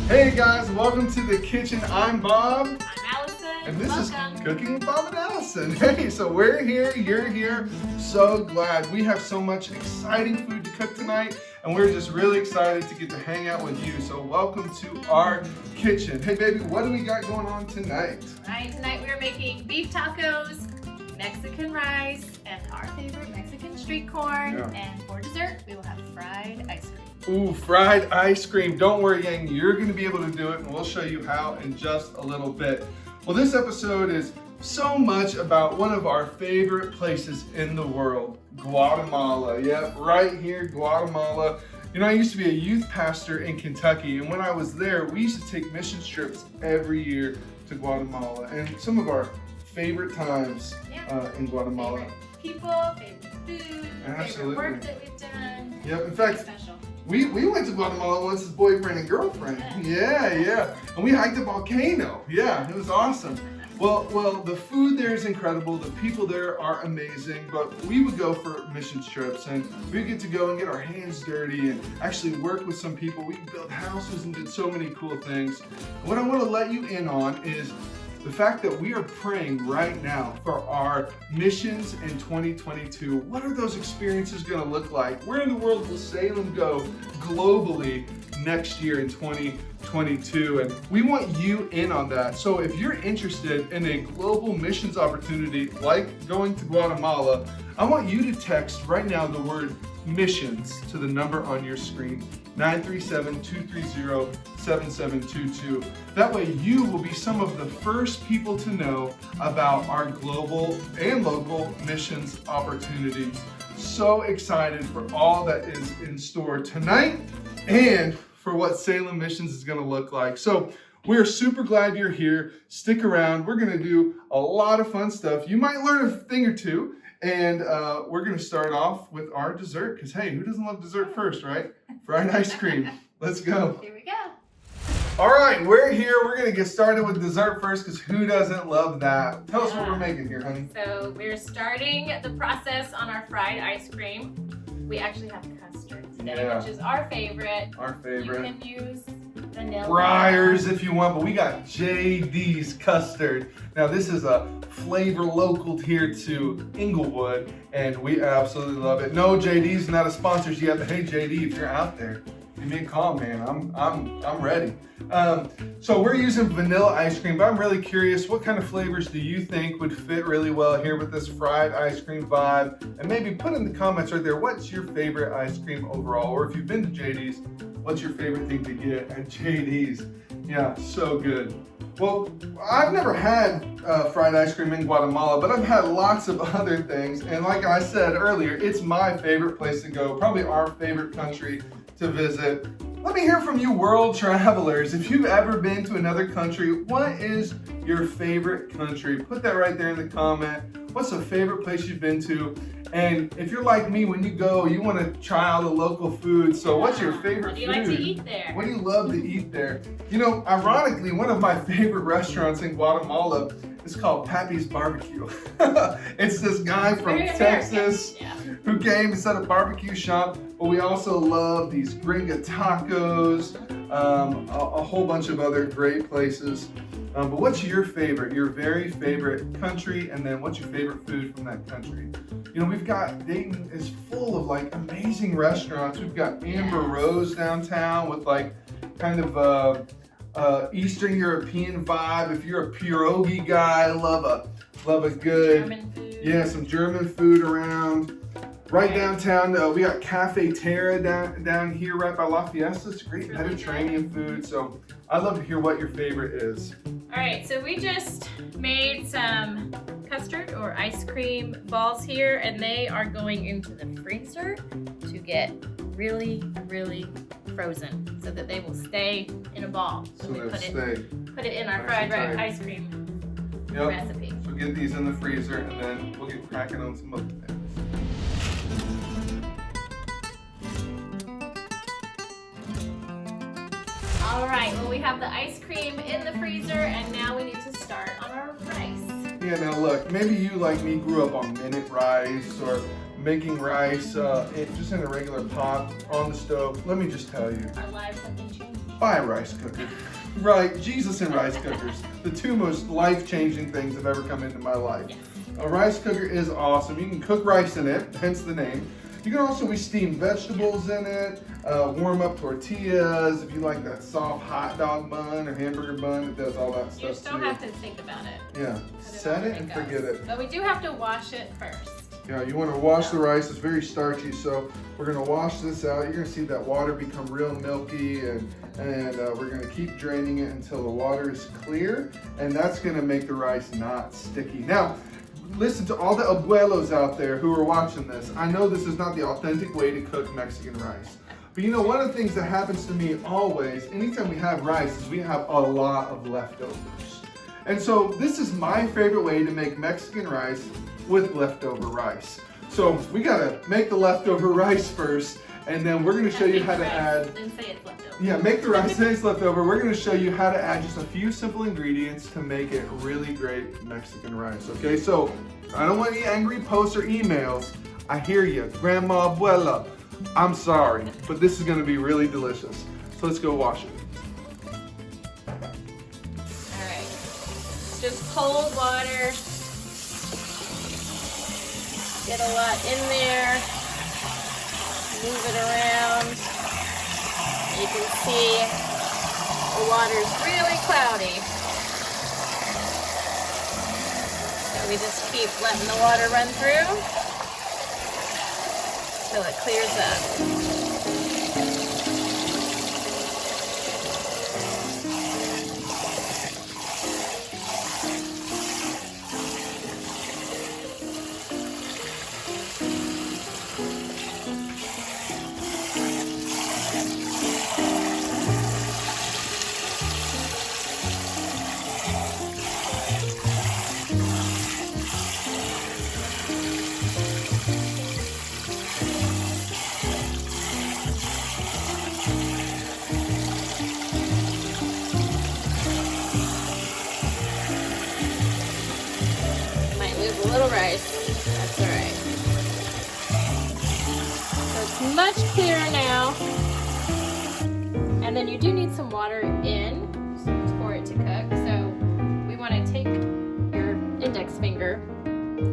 Hey guys, welcome to the kitchen. I'm Bob. I'm Alison. And this Welcome. is Cooking with Bob and Alison. Hey, so we're here, you're here. So glad. We have so much exciting food to cook tonight, and we're just really excited to get to hang out with you. So welcome to our kitchen. Hey baby, what do we got going on tonight? Right, tonight we are making beef tacos, Mexican rice, and our favorite Mexican street corn. Yeah. And for dessert, we will have fried ice cream. Ooh, fried ice cream. Don't worry, gang, you're gonna be able to do it, and we'll show you how in just a little bit. Well, this episode is so much about one of our favorite places in the world, Guatemala. Yep, right here, Guatemala. You know, I used to be a youth pastor in Kentucky, and when I was there, we used to take mission trips every year to Guatemala, and some of our favorite times in Guatemala. Favorite people, favorite food, Absolutely. favorite work that we've done. Yep, in Very fact, special. we went to Guatemala once as boyfriend and girlfriend. Yeah. And we hiked a volcano. Yeah, it was awesome. Well, the food there is incredible. The people there are amazing. But we would go for mission trips, and we would get to go and get our hands dirty and actually work with some people. We built houses and did so many cool things. What I want to let you in on is the fact that we are praying right now for our missions in 2022. What are those experiences going to look like? Where in the world will Salem go globally next year in 2022? And we want you in on that. So if you're interested in a global missions opportunity like going to Guatemala, I want you to text right now the word missions to the number on your screen, 937-230-7722. That way you will be some of the first people to know about our global and local missions opportunities. So excited for all that is in store tonight and for what Salem Missions is going to look like. So we're super glad you're here. Stick around. We're going to do a lot of fun stuff. You might learn a thing or two. And we're going to start off with our dessert, because hey, who doesn't love dessert first, right? Fried ice cream. Let's go. Here we go. All right, we're here. We're going to get started with dessert first, because who doesn't love that? Tell us what we're making here, honey. So we're starting the process on our fried ice cream. We actually have custard today, which is our favorite. Our favorite. You can use vanilla. Briars if you want, but we got JD's custard. Now this is a flavor local here to Inglewood, and we absolutely love it. No, JD's not a sponsor yet, but hey JD, if you're out there, give me a call, man. I'm ready. So we're using vanilla ice cream, but I'm really curious, what kind of flavors do you think would fit really well here with this fried ice cream vibe? And maybe put in the comments right there, what's your favorite ice cream overall? Or if you've been to JD's, what's your favorite thing to get at JD's? Yeah, so good. Well, I've never had fried ice cream in Guatemala, but I've had lots of other things. And like I said earlier, it's my favorite place to go, probably our favorite country to visit. Let me hear from you world travelers. If you've ever been to another country, what is your favorite country? Put that right there in the comment. What's the favorite place you've been to? And if you're like me, when you go, you want to try all the local food. So what's your favorite food? What do you like to eat there? What do you love to eat there? You know, ironically, one of my favorite restaurants in Guatemala is called Pappy's Barbecue. It's this guy from Texas who came and set a barbecue shop. But we also love these Gringa tacos, a whole bunch of other great places. But what's your favorite, your very favorite country, and then what's your favorite food from that country? You know, we've got, Dayton is full of like amazing restaurants. We've got Amber Rose downtown with like kind of Eastern European vibe. If you're a pierogi guy, love a good, German food. Yeah, some German food around. Right downtown, we got Cafe Terra down here right by La Fiesta. It's great Mediterranean food, so I'd love to hear what your favorite is. All right, so we just made some custard or ice cream balls here, and they are going into the freezer to get really, really frozen so that they will stay in a ball. So we they'll put stay. It in our nice fried and tight. ice cream recipe. So get these in the freezer, and then we'll get cracking on some other things. All right, well we have the ice cream in the freezer, and now we need to start on our rice. Yeah, now look, maybe you like me grew up on minute rice or making rice just in a regular pot on the stove. Let me just tell you. Our lives have been changed. Buy a rice cooker. Right, Jesus and rice cookers. The two most life-changing things that have ever come into my life. Yes. A rice cooker is awesome. You can cook rice in it, hence the name. You can also steam vegetables in it, warm up tortillas. If you like that soft hot dog bun or hamburger bun, it does all that stuff too. You still have to think about it. Yeah, set it and forget it. But we do have to wash it first. Yeah, you want to wash the rice. It's very starchy, so we're going to wash this out. You're going to see that water become real milky, and we're going to keep draining it until the water is clear, and that's going to make the rice not sticky. Now, listen to all the abuelos out there who are watching this. I know this is not the authentic way to cook Mexican rice. But you know, one of the things that happens to me always, anytime we have rice, is we have a lot of leftovers. And so this is my favorite way to make Mexican rice with leftover rice. So we gotta make the leftover rice first, and then we're gonna show you how to add. Then say it's leftover. Yeah, make the rice, say it's leftover. We're gonna show you how to add just a few simple ingredients to make it really great Mexican rice, okay? So, I don't want any angry posts or emails. I hear you, Grandma, Abuela. I'm sorry, but this is gonna be really delicious. So let's go wash it. Alright, just cold water. Get a lot in there. Move it around. You can see the water's really cloudy. So we just keep letting the water run through till it clears up. A little rice, that's all right. So it's much clearer now. And then you do need some water in for it to cook. So we want to take your index finger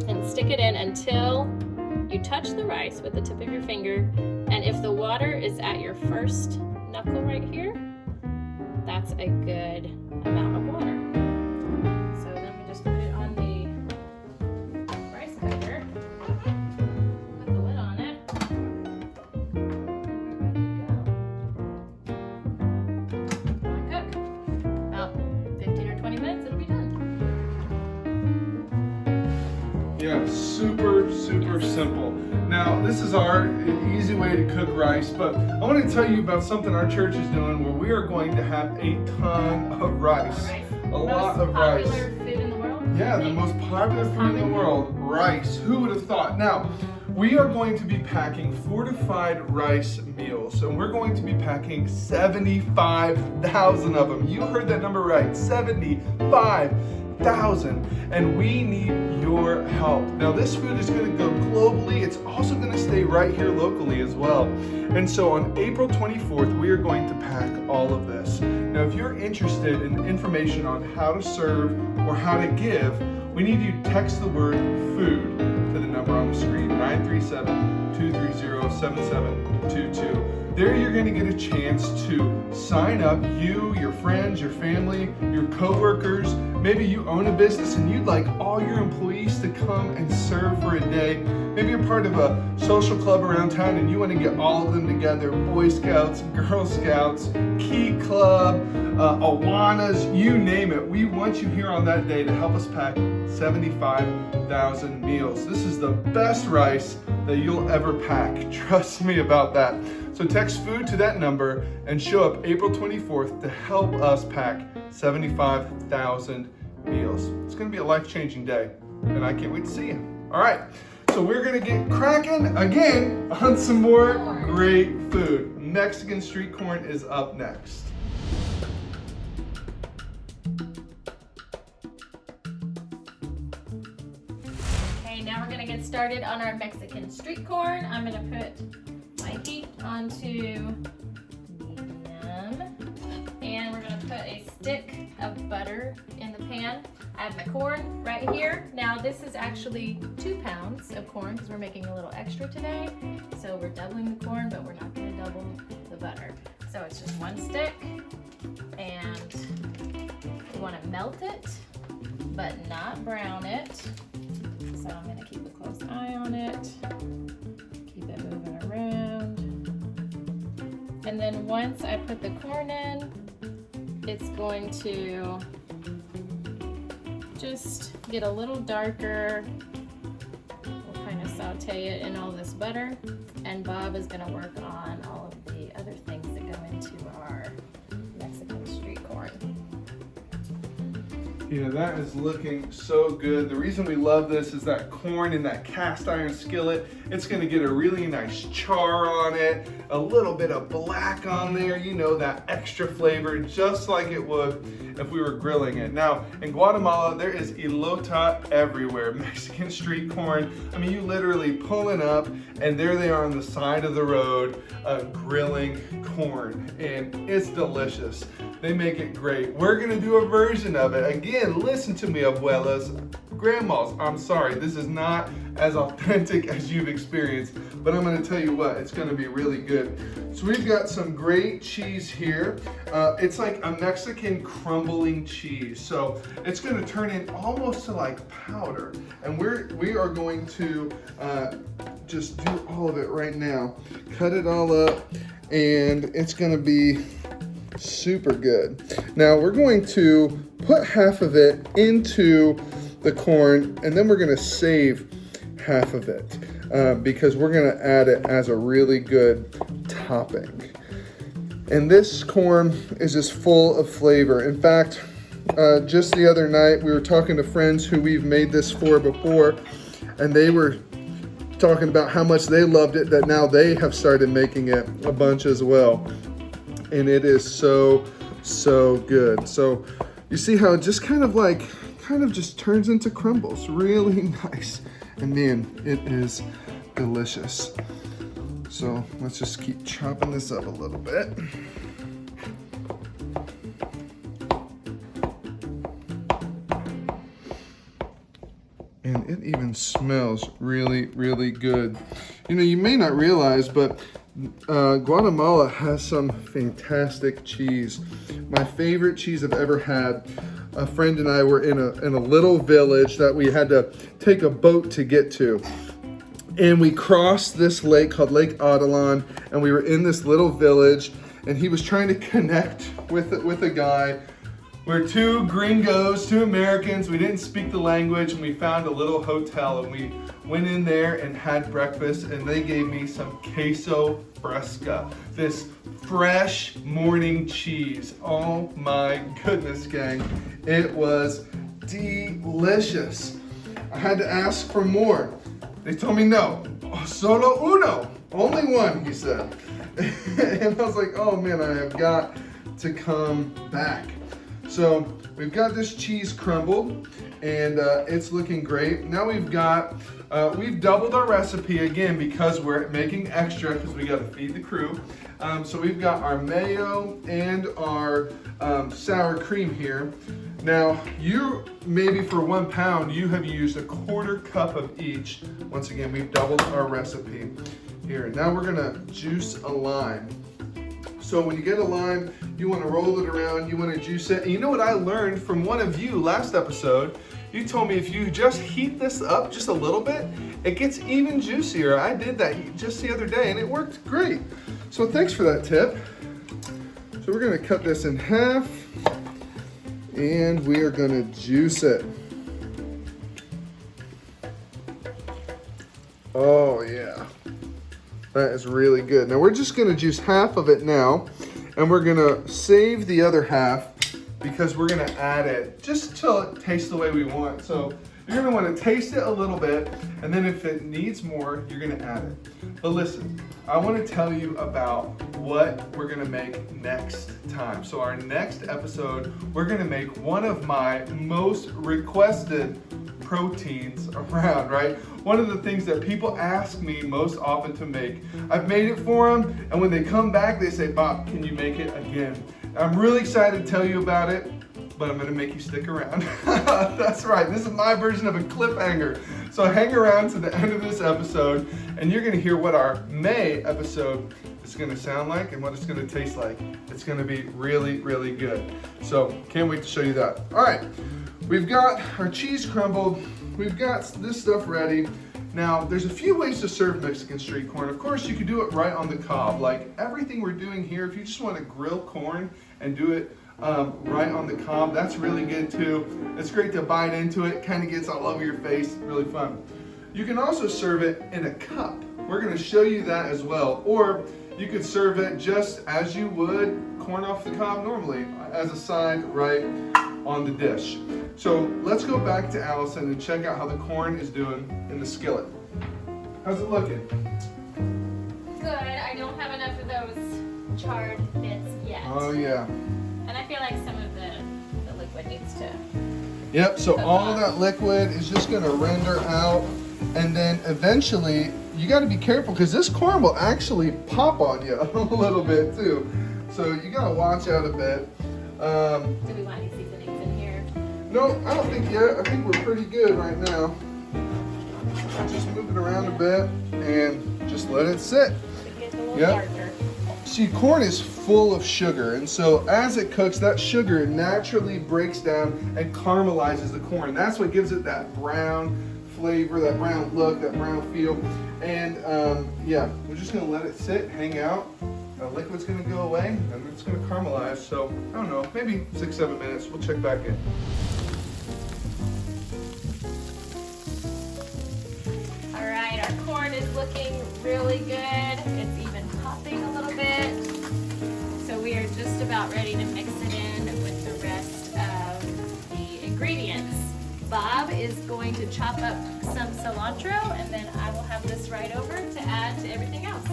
and stick it in until you touch the rice with the tip of your finger. And if the water is at your first knuckle right here, that's a good amount of water. So then we just put it on the rice cooker, put the lid on it, and we're ready to go. Cook. About 15 or 20 minutes, it'll be done. Yeah, super, super simple. Now, this is our easy way to cook rice, but I want to tell you about something our church is doing where we are going to have a ton of rice. A lot of rice. Most popular food in the world? Yeah, the most popular food in the world, rice. Who would have thought? Now, we are going to be packing fortified rice meals, and we're going to be packing 75,000 of them. You heard that number right, 75,000, and we need your help. Now, this food is going to go globally. It's also going to stay right here locally as well. And so on April 24th, we are going to pack all of this. Now, if you're interested in information on how to serve or how to give, we need you to text the word food to the number on the screen, 937-230-7722. There you're going to get a chance to sign up, you, your friends, your family, your coworkers. Maybe you own a business and you'd like all your employees to come and serve for a day. Maybe you're part of a social club around town and you want to get all of them together, Boy Scouts, Girl Scouts, Key Club, Awanas, you name it. We want you here on that day to help us pack 75,000 meals. This is the best rice that you'll ever pack. Trust me about that. So text food to that number and show up April 24th to help us pack 75,000 meals. It's going to be a life-changing day, and I can't wait to see you. All right, so we're going to get cracking again on some more great food. Mexican street corn is up next. started on our Mexican street corn. I'm gonna put my heat onto medium. And we're gonna put a stick of butter in the pan. I have my corn right here. Now this is actually 2 pounds of corn because we're making a little extra today. So we're doubling the corn, but we're not gonna double the butter. So it's just 1 stick, and we wanna melt it, but not brown it. So I'm gonna keep a close eye on it. Keep it moving around. And then once I put the corn in, it's going to just get a little darker. We'll kind of saute it in all this butter, and Bob is going to work on all of the other things that go into our Mexican street corn. You know, that is looking so good. The reason we love this is that corn in that cast iron skillet, it's gonna get a really nice char on it, a little bit of black on there, you know, that extra flavor, just like it would if we were grilling it. Now, in Guatemala, there is elote everywhere, Mexican street corn. I mean, you literally pull it up, and there they are on the side of the road, grilling corn, and it's delicious. They make it great. We're gonna do a version of it. Again, listen to me, abuelas, grandmas, I'm sorry, this is not as authentic as you've experienced, but I'm gonna tell you what, it's gonna be really good. So we've got some great cheese here. It's like a Mexican crumbling cheese. So it's gonna turn in almost to like powder. And we are going to just do all of it right now. Cut it all up, and it's gonna be super good. Now we're going to put half of it into the corn, and then we're gonna save half of it because we're gonna add it as a really good topping. And this corn is just full of flavor. In fact, just the other night we were talking to friends who we've made this for before, and they were talking about how much they loved it, that now they have started making it a bunch as well. And it is so good. So you see how it just kind of just turns into crumbles. Really nice. And man, it is delicious. So let's just keep chopping this up a little bit. And it even smells really, really good. You know, you may not realize, but Guatemala has some fantastic cheese. My favorite cheese I've ever had. A friend and I were in a little village that we had to take a boat to get to. And we crossed this lake called Lake Adelon, and we were in this little village, and he was trying to connect with a guy. We're 2 gringos, 2 Americans. We didn't speak the language, and we found a little hotel, and we went in there and had breakfast, and they gave me some queso fresca, this fresh morning cheese. Oh my goodness, gang. It was delicious. I had to ask for more. They told me no, solo uno, only one, he said. And I was like, oh man, I have got to come back. So we've got this cheese crumbled, and it's looking great. Now we've doubled our recipe again because we're making extra because we got to feed the crew. So we've got our mayo and our sour cream here. Now, you maybe for 1 pound, you have used 1/4 cup of each. Once again, we've doubled our recipe here. Now we're gonna juice a lime. So when you get a lime, you wanna roll it around, you wanna juice it. And you know what I learned from one of you last episode? You told me if you just heat this up just a little bit, it gets even juicier. I did that just the other day and it worked great. So thanks for that tip. So we're gonna cut this in half, and we are gonna juice it. Oh yeah, that is really good. Now we're just gonna juice half of it now, and we're gonna save the other half because we're gonna add it just till it tastes the way we want. So you're gonna wanna taste it a little bit, and then if it needs more, you're gonna add it. But listen, I wanna tell you about what we're gonna make next time. So our next episode, we're gonna make one of my most requested proteins around, right? One of the things that people ask me most often to make. I've made it for them, and when they come back, they say, Bob, can you make it again? I'm really excited to tell you about it, but I'm gonna make you stick around. That's right, this is my version of a cliffhanger. So hang around to the end of this episode, and you're gonna hear what our May episode is gonna sound like and what it's gonna taste like. It's gonna be really, really good. So can't wait to show you that. All right, we've got our cheese crumbled. We've got this stuff ready. Now, there's a few ways to serve Mexican street corn. Of course, you could do it right on the cob. Like everything we're doing here, if you just want to grill corn and do it right on the cob, that's really good too. It's great to bite into it, kind of gets all over your face, really fun. You can also serve it in a cup. We're gonna show you that as well. Or you could serve it just as you would corn off the cob normally, as a side right on the dish. So let's go back to Alison and check out how the corn is doing in the skillet. How's it looking? Good. I don't have enough of those charred bits yet. Oh yeah. And I feel like some of the liquid needs to. Yep, so all of that liquid is just gonna render out, and then eventually you gotta be careful because this corn will actually pop on you a little bit too. So you gotta watch out a bit. Do we want any seasonings in here? No, I don't think yet. I think we're pretty good right now. Just move it around a bit and just let it sit. It gets a little Yep. darker. See, corn is full of sugar, and so as it cooks, that sugar naturally breaks down and caramelizes the corn. That's what gives it that brown flavor, that brown look, that brown feel. And yeah, we're just gonna let it sit, hang out. The liquid's gonna go away, and it's gonna caramelize. So I don't know, maybe 6-7 minutes. We'll check back in. All right, our corn is looking really good. It's even popping a little bit. So we are just about ready to mix it in with the rest of the ingredients. Bob is going to chop up some cilantro, and then I will have this right over to add to everything else.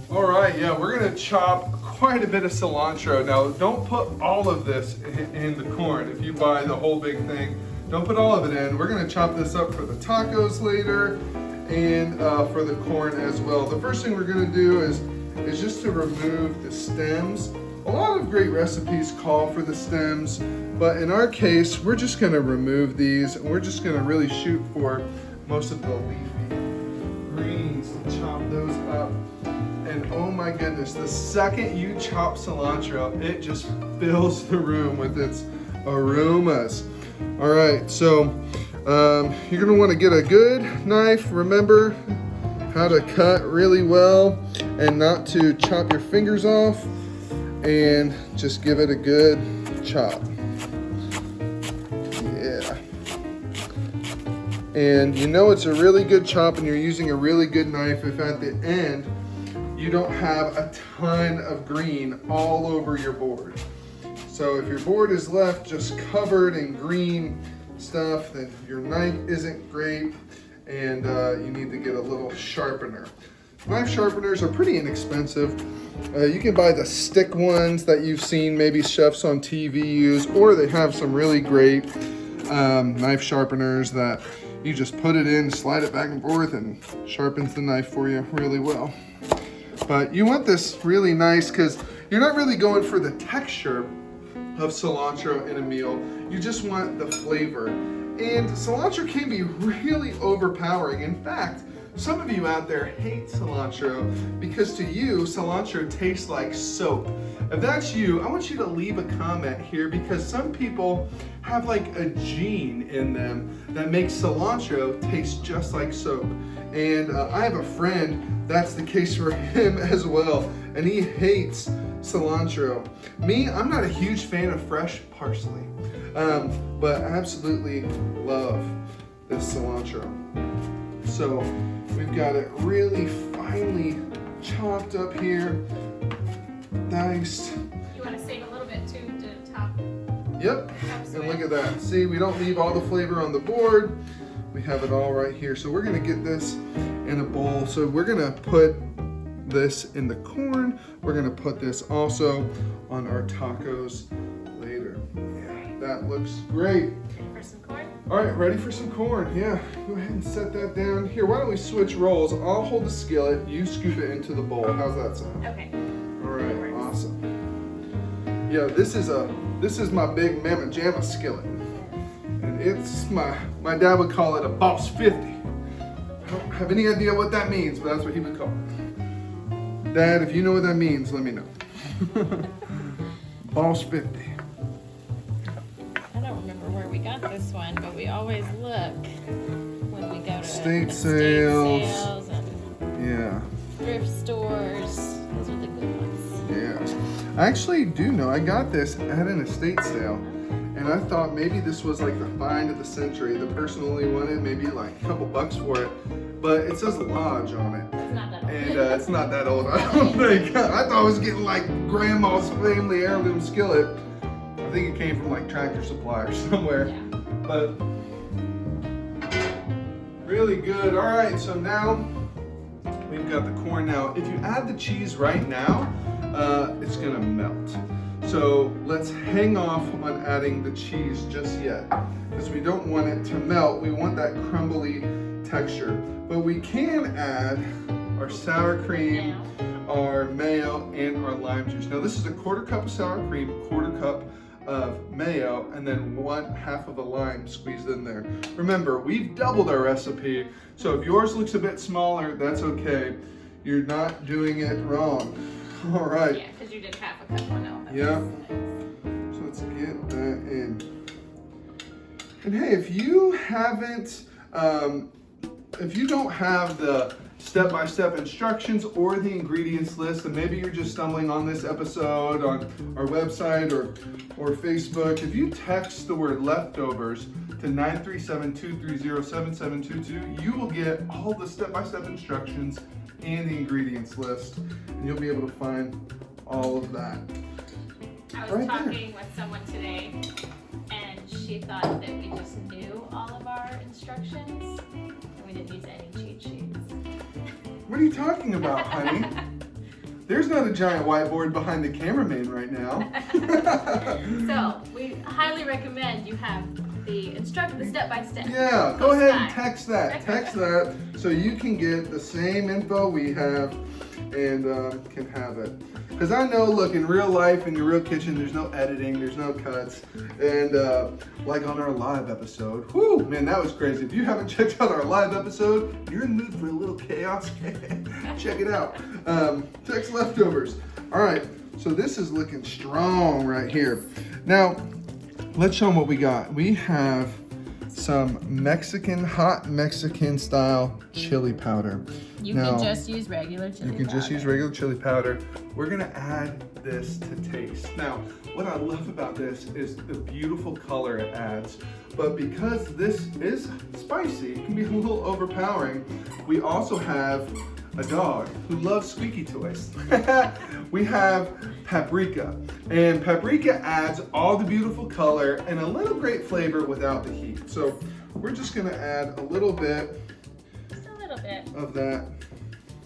All right, yeah, we're gonna chop quite a bit of cilantro. Now, don't put all of this in the corn. If you buy the whole big thing, don't put all of it in. We're gonna chop this up for the tacos later and for the corn as well. The first thing we're gonna do is just to remove the stems. A lot of great recipes call for the stems, but in our case, we're just gonna remove these, and we're just gonna really shoot for most of the leafy greens. Chop those up. And oh my goodness, the second you chop cilantro, it just fills the room with its aromas. All right, so you're gonna wanna get a good knife. Remember how to cut really well and not to chop your fingers off, and just give it a good chop. Yeah. And you know it's a really good chop and you're using a really good knife if at the end you don't have a ton of green all over your board. So if your board is left just covered in green stuff, then your knife isn't great, and you need to get a little sharpener. Knife sharpeners are pretty inexpensive. You can buy the stick ones that you've seen maybe chefs on TV use, or they have some really great knife sharpeners that you just put it in, slide it back and forth, and sharpens the knife for you really well. But you want this really nice because you're not really going for the texture of cilantro in a meal. You just want the flavor. And cilantro can be really overpowering. In fact, some of you out there hate cilantro because to you, cilantro tastes like soap. If that's you, I want you to leave a comment here because some people have like a gene in them that makes cilantro taste just like soap. And I have a friend that's the case for him as well, and he hates cilantro. Me, I'm not a huge fan of fresh parsley, but I absolutely love this cilantro. So we've got it really finely chopped up here, diced. You want to save a little bit too to top. Yep, and look at that. See, we don't leave all the flavor on the board. We have it all right here. So we're gonna get this in a bowl. So we're gonna put this in the corn. We're gonna put this also on our tacos later. Yeah, that looks great. Ready for some corn? All right, ready for some corn. Yeah, go ahead and set that down. Here, why don't we switch roles? I'll hold the skillet, you scoop it into the bowl. How's that sound? Okay. All right, awesome. Yeah, this is my big Mamma Jamma skillet. And it's my dad would call it a Boss 50. I don't have any idea what that means, but that's what he would call it. Dad, if you know what that means, let me know. Boss 50. I don't remember where we got this one, but we always look when we go to Estate sales and Yeah. thrift stores. Those are the good ones. Yeah. I actually do know. I got this at an estate sale. And I thought maybe this was like the find of the century. The person only wanted maybe like a couple bucks for it. But it says Lodge on it. It's not that old. And it's not that old, I don't think. I thought I was getting like grandma's family heirloom skillet. I think it came from like Tractor Supply or somewhere. Yeah. But really good. All right, so now we've got the corn. Now, if you add the cheese right now, it's gonna melt. So let's hang off on adding the cheese just yet, because we don't want it to melt. We want that crumbly texture. But we can add our sour cream, our mayo, and our lime juice. Now this is a 1/4 cup of sour cream, 1/4 cup of mayo, and then 1/2 of a lime squeezed in there. Remember, we've doubled our recipe, so if yours looks a bit smaller, that's okay. You're not doing it wrong. All right. Yeah, because you did 1/2 cup one out. Yeah. So let's get that in. And hey, if you haven't, if you don't have the step-by-step instructions or the ingredients list, and maybe you're just stumbling on this episode on our website or Facebook, if you text the word leftovers to 937-230-7722, you will get all the step-by-step instructions and the ingredients list, and you'll be able to find all of that. I was talking with someone today, and she thought that we just knew all of our instructions, and we didn't use any cheat sheets. What are you talking about, honey? There's not a giant whiteboard behind the cameraman right now. So, we highly recommend you have the step-by-step. Yeah, go ahead and text that. Text that so you can get the same info we have and can have it. Because I know, look, in real life, in your real kitchen, there's no editing, there's no cuts. And like on our live episode, whoo, man, that was crazy. If you haven't checked out our live episode, you're in the mood for a little chaos, check it out. Text leftovers. All right, so this is looking strong right here. Now, let's show them what we got. We have some hot Mexican style chili powder. You can just use regular chili powder. You can just use regular chili powder. We're gonna add this to taste. Now, what I love about this is the beautiful color it adds. But because this is spicy, it can be a little overpowering. We also have a dog who loves squeaky toys. We have paprika. And paprika adds all the beautiful color and a little great flavor without the heat. So we're just gonna add a little bit. Just a little bit. Of that.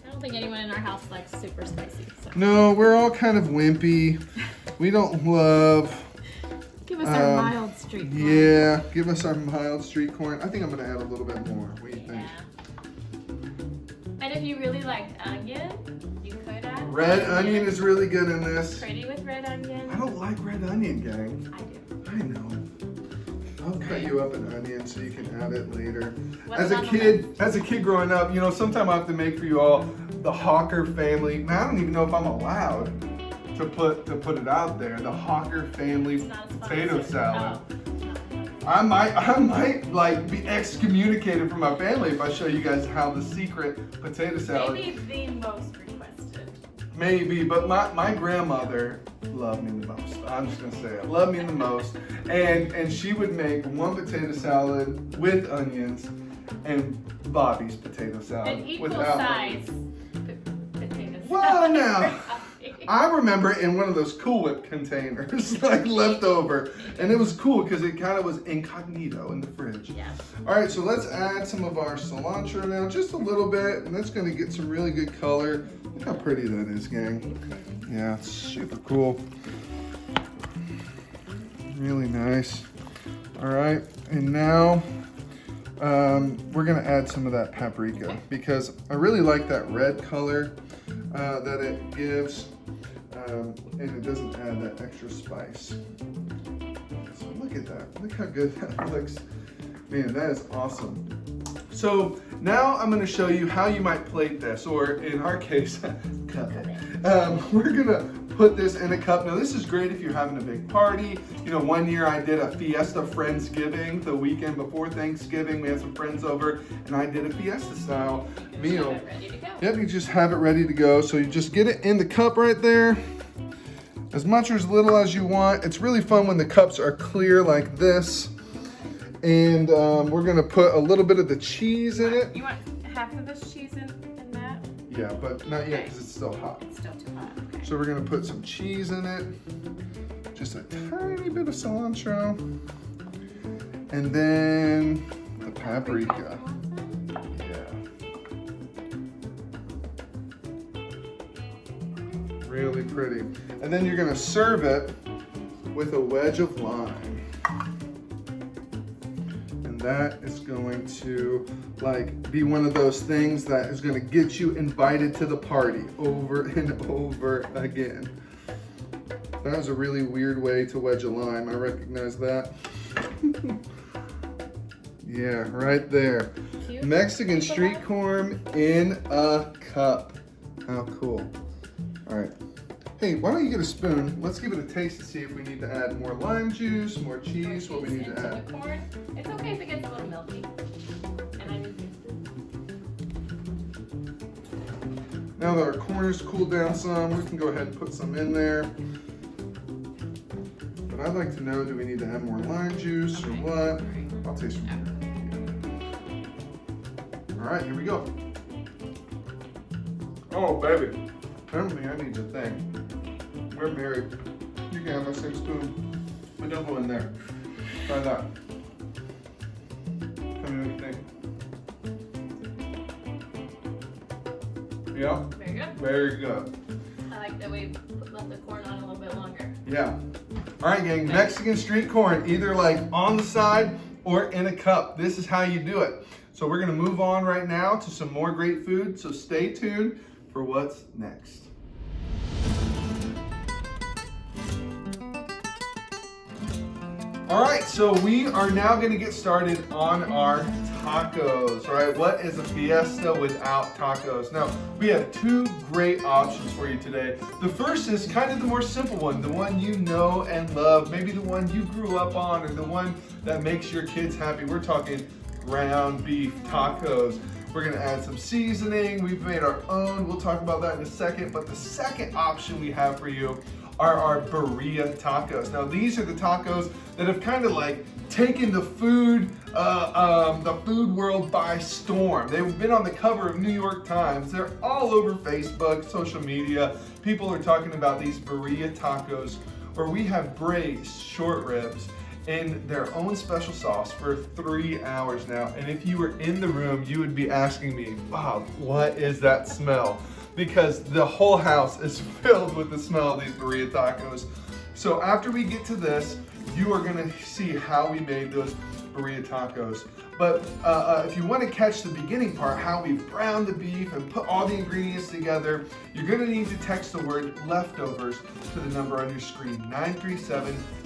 I don't think anyone in our house likes super spicy. So. No, we're all kind of wimpy. We don't love. Give us our mild street corn. Yeah, give us our mild street corn. I think I'm gonna add a little bit more. What do you think? And if you really liked onion, you could add Red onion is really good in this. Pretty with red onion. I don't like red onion, gang. I do. I know. I'll cut you up an onion so you can add it later. What's As a kid growing up, you know, sometime I have to make for you all the Hawker family. Man, I don't even know if I'm allowed to put it out there. The Hawker family potato salad. Oh. I might like be excommunicated from my family if I show you guys how the secret potato salad. Maybe the most requested. Maybe, but my grandmother loved me the most. I'm just gonna say it. Loved me the most. And she would make one potato salad with onions and Bobby's potato salad. An equal without size potato salad. Well, now, I remember in one of those Cool Whip containers, like leftover. And it was cool because it kind of was incognito in the fridge. Yeah. All right, so let's add some of our cilantro now, just a little bit. And that's gonna get some really good color. Look how pretty that is, gang. Yeah, it's super cool. Really nice. All right, and now we're gonna add some of that paprika because I really like that red color that it gives, and it doesn't add that extra spice. So look at that, look how good that looks. Man, that is awesome. So now I'm gonna show you how you might plate this, or in our case, cup it. We're gonna put this in a cup. Now this is great if you're having a big party. You know, one year I did a Fiesta Friendsgiving the weekend before Thanksgiving. We had some friends over and I did a Fiesta style meal. Have it ready to go. Yep, you just have it ready to go. So you just get it in the cup right there. As much or as little as you want. It's really fun when the cups are clear like this. And we're gonna put a little bit of the cheese in it. You want half of this cheese in that? Yeah, but not yet because it's still hot. It's still too hot. Okay. So we're gonna put some cheese in it. Just a tiny bit of cilantro. And then the paprika. Yeah. Really pretty. And then you're gonna serve it with a wedge of lime. That is going to be one of those things that is going to get you invited to the party over and over again. That was a really weird way to wedge a lime. I recognize that. Yeah, right there. Cute. Mexican street corn in a cup. How cool. All right. Hey, why don't you get a spoon? Let's give it a taste to see if we need to add more lime juice, more cheese, what we need to add. The corn. It's okay if it gets a little milky. And I Now that our corn is cooled down some, we can go ahead and put some in there. But I'd like to know, do we need to add more lime juice or what? I'll taste from here. All right, here we go. Oh, baby. I don't think I need the thing. We're married. You can have my same spoon, but don't go in there. Try that. Tell me what you think. Yeah? Very good. Very good. I like that we left the corn on a little bit longer. Yeah. All right, gang. Mexican street corn, either on the side or in a cup. This is how you do it. So we're gonna move on right now to some more great food. So stay tuned for what's next. All right, so we are now going to get started on our tacos, right? What is a fiesta without tacos? Now, we have two great options for you today. The first is kind of the more simple one, the one you know and love, maybe the one you grew up on or the one that makes your kids happy. We're talking ground beef tacos. We're gonna add some seasoning. We've made our own. We'll talk about that in a second. But the second option we have for you are our Birria tacos. Now these are the tacos that have kind of taken the food world by storm. They've been on the cover of New York Times. They're all over Facebook, social media. People are talking about these Birria tacos where we have braised short ribs in their own special sauce for 3 hours now. And if you were in the room, you would be asking me, Bob, what is that smell? Because the whole house is filled with the smell of these Birria tacos. So after we get to this, you are gonna see how we made those Birria tacos. But if you wanna catch the beginning part, how we browned the beef and put all the ingredients together, you're gonna need to text the word leftovers to the number on your screen,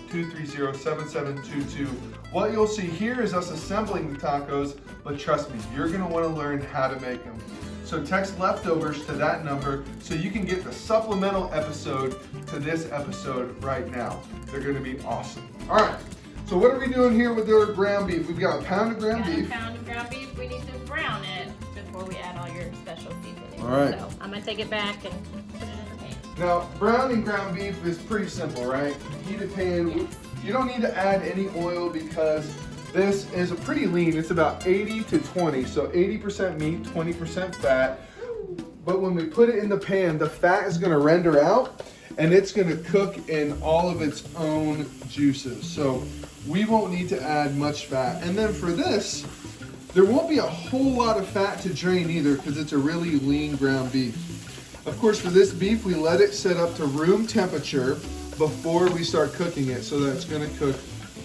937-230-7722. What you'll see here is us assembling the tacos, but trust me, you're gonna wanna learn how to make them. So text leftovers to that number so you can get the supplemental episode to this episode right now. They're gonna be awesome. All right, so what are we doing here with our ground beef? We've got a pound of ground beef. A pound of ground beef. We need to brown it before we add all your special seasonings. All right. So I'm gonna take it back and put it in the pan. Now, browning ground beef is pretty simple, right? Heat a pan. Yes. You don't need to add any oil because this is a pretty lean. It's about 80 to 20, so 80% meat, 20% fat. But when we put it in the pan, the fat is gonna render out and it's gonna cook in all of its own juices. So we won't need to add much fat. And then for this, there won't be a whole lot of fat to drain either because it's a really lean ground beef. Of course, for this beef, we let it set up to room temperature before we start cooking it so that it's gonna cook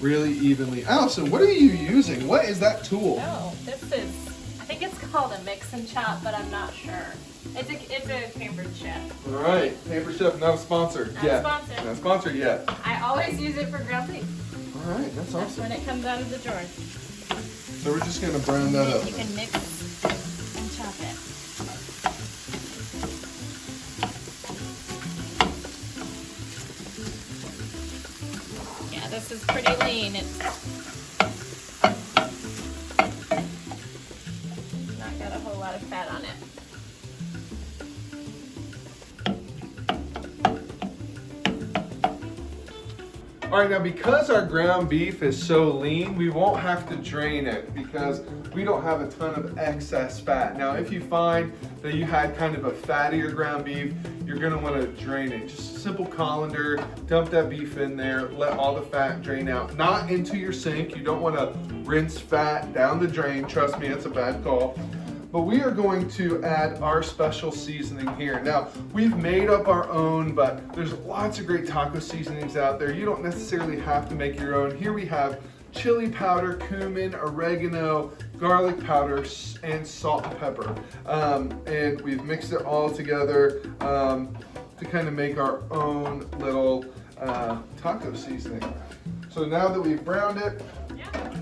really evenly. Allison, what are you using? What is that tool? Oh, this is, I think it's called a mix and chop, but I'm not sure. It's a Pampered Chef. All right, Pampered Chef, not a sponsor yet. Not sponsored yet. I always use it for ground beef. All right, that's awesome. That's when it comes out of the jar. So we're just gonna brown that up. You can mix and chop it. Yeah, this is pretty lean. It's not got a whole lot of fat on it. All right, now because our ground beef is so lean, we won't have to drain it because we don't have a ton of excess fat. Now, if you find that you had kind of a fattier ground beef, you're gonna wanna drain it. Just a simple colander, dump that beef in there, let all the fat drain out. Not into your sink, you don't wanna rinse fat down the drain. Trust me, it's a bad call. But we are going to add our special seasoning here. Now, we've made up our own, but there's lots of great taco seasonings out there. You don't necessarily have to make your own. Here we have chili powder, cumin, oregano, garlic powder, and salt and pepper. And we've mixed it all together to kind of make our own little taco seasoning. So now that we've browned it,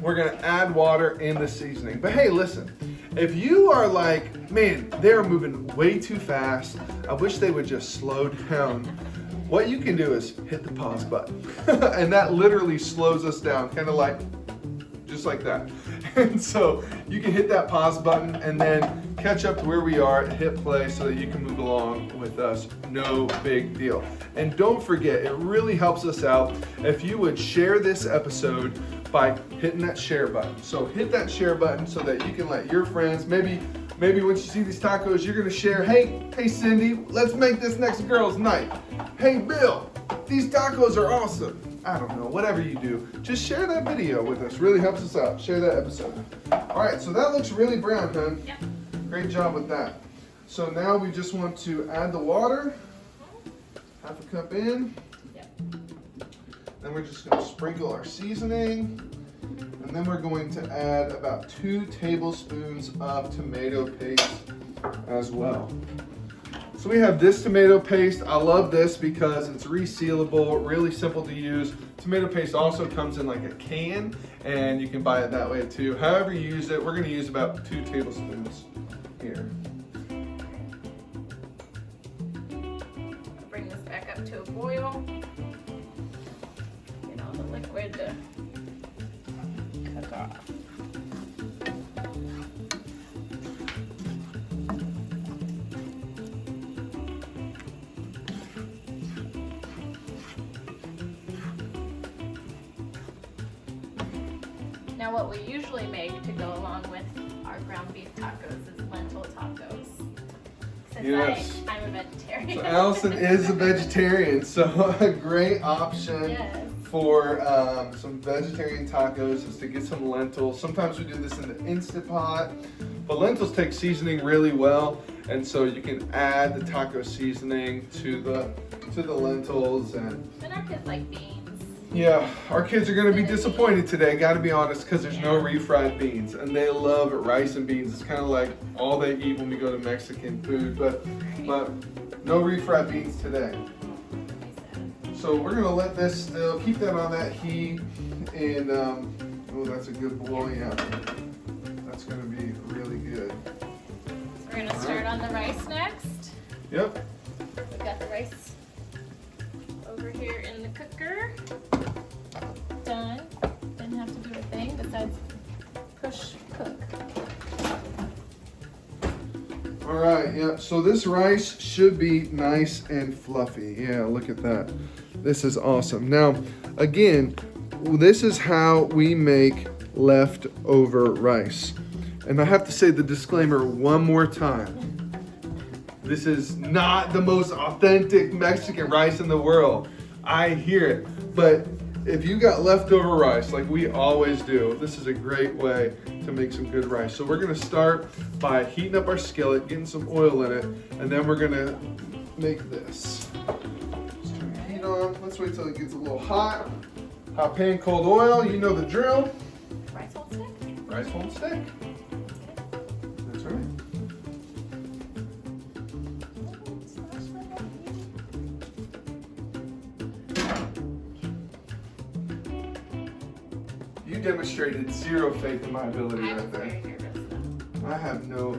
we're gonna add water in the seasoning. But hey, listen, if you are like, man, they're moving way too fast, I wish they would just slow down. What you can do is hit the pause button. And that literally slows us down, kind of like, just like that. And so you can hit that pause button and then catch up to where we are and hit play so that you can move along with us. No big deal. And don't forget, it really helps us out if you would share this episode by hitting that share button. So hit that share button so that you can let your friends, maybe once you see these tacos, you're gonna share, hey Cindy, let's make this next girls' night. Hey Bill, these tacos are awesome. I don't know, whatever you do, just share that video with us. Really helps us out. Share that episode. All right, so that looks really brown, hun. Yep. Great job with that. So now we just want to add the water, half a cup in. Yep. Then we're just going to sprinkle our seasoning, and then we're going to add about 2 tablespoons of tomato paste as well. So we have this tomato paste. I love this because it's resealable, really simple to use. Tomato paste also comes in like a can, and you can buy it that way too. However you use it, we're going to use about 2 tablespoons here. I'll bring this back up to a boil. Get all the liquid to cook off. Now what we usually make to go along with our ground beef tacos is lentil tacos. Since Yes. I'm a vegetarian. So Allison is a vegetarian, so a great option Yes. for some vegetarian tacos is to get some lentils. Sometimes we do this in the Instant Pot, but lentils take seasoning really well, and so you can add the taco seasoning to the lentils. And our kids like beans. yeah, our kids are going to be disappointed today, got to be honest, because there's no refried beans, and they love rice and beans. It's kind of like all they eat when we go to Mexican food, but no refried beans today. So we're going to let this still, keep that on that heat, and oh, that's a good boil, yeah. That's going to be really good. We're going to start on the rice next. Yep. We've got the rice over here in the cooker. Done. Didn't have to do a thing besides push cook. All right, yeah, so this rice should be nice and fluffy. Yeah, look at that. This is awesome. Now, again, this is how we make leftover rice. And I have to say the disclaimer one more time. This is not the most authentic Mexican rice in the world. I hear it. But if you got leftover rice, like we always do, this is a great way to make some good rice. So we're gonna start by heating up our skillet, getting some oil in it, and then we're gonna make this. Let's turn the heat on. Let's wait till it gets a little hot. Hot pan, cold oil, you know the drill. Rice won't stick? Rice won't stick. That's right. You demonstrated zero faith in my ability I was right there. very nervous though. I have no,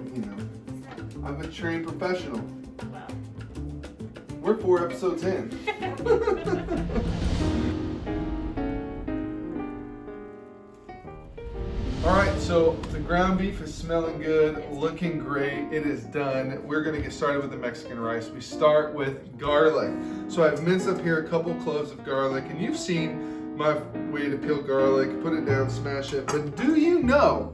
I'm a trained professional. Well. We're 4 episodes in. All right, so the ground beef is smelling good, looking great. It is done. We're gonna get started with the Mexican rice. We start with garlic. So I've minced up here a couple cloves of garlic, and you've seen my way to peel garlic, put it down, smash it. But do you know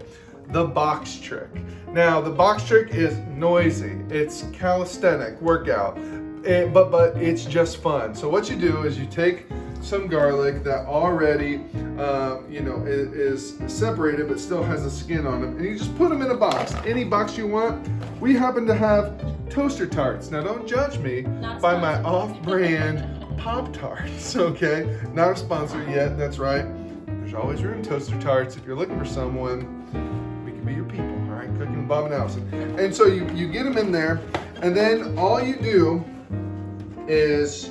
the box trick? Now, the box trick is noisy. It's calisthenic workout, but it's just fun. So what you do is you take some garlic that already, is separated but still has the skin on them, and you just put them in a box, any box you want. We happen to have toaster tarts. Now, don't judge me by my off-brand Pop-Tarts, okay? Not a sponsor yet, that's right. There's always room, toaster tarts. If you're looking for someone, we can be your people, all right? Cooking with Bob and Alison. And so you get them in there, and then all you do is